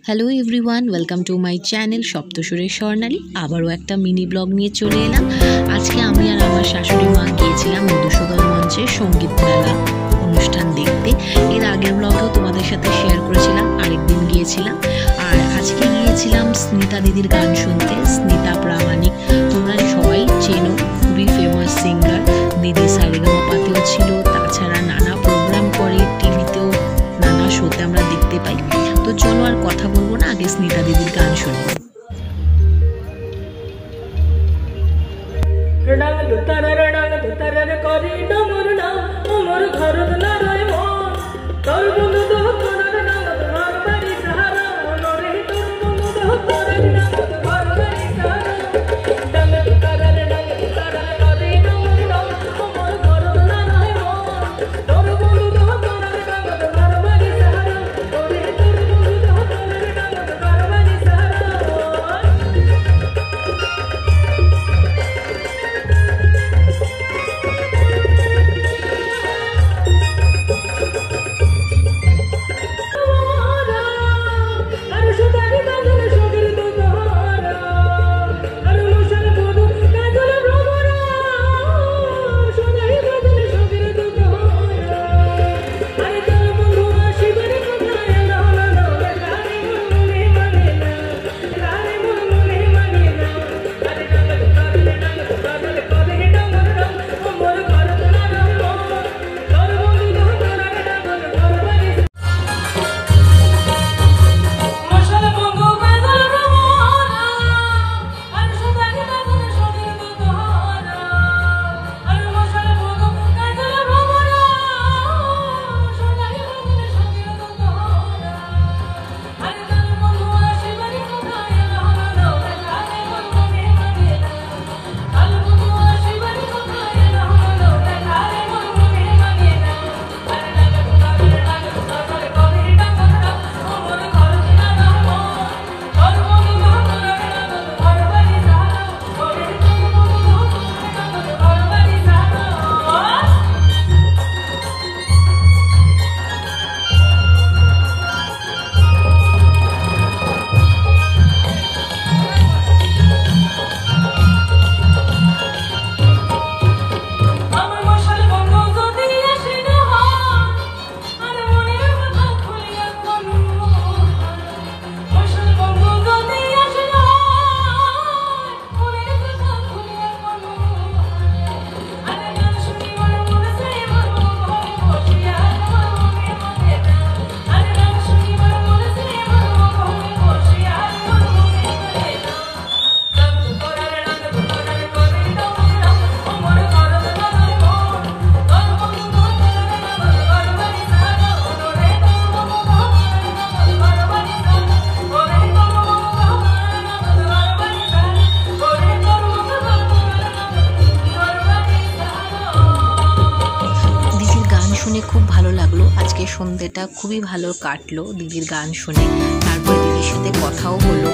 Hello everyone, welcome to my channel সপ্তসুরের স্বর্ণালী। আবারও একটা মিনি ব্লগ নিয়ে চলে এলাম। আজকে আমি আর আমার শাশুড়ি মা গিয়েছিলাম মধুসূদন মঞ্চের সঙ্গীত মেলা অনুষ্ঠান দেখতে। এর আগের ব্লগেও তোমাদের সাথে শেয়ার করেছিলাম, আরেকদিন গিয়েছিলাম। আর আজকে গিয়েছিলাম স্মিতা দিদির গান শুনতে। স্মিতা প্রামাণিক তোমরা সবাই চেনো, খুবই ফেমাস সিঙ্গার। দিদি সারেগামাপাতেও ছিল, তাছাড়া নানা প্রোগ্রাম করে, টিভিতেও নানা শোতে আমরা দেখতে পাই। তো চলো আর কথা বলবো না, আগে স্মিতা দিদির গান শুনবো। শুনে খুব ভালো লাগলো। আজকে সন্ধ্যেটা খুবই ভালো কাটলো দিদির গান শুনে। তারপর দিদির সাথে কথাও হলো।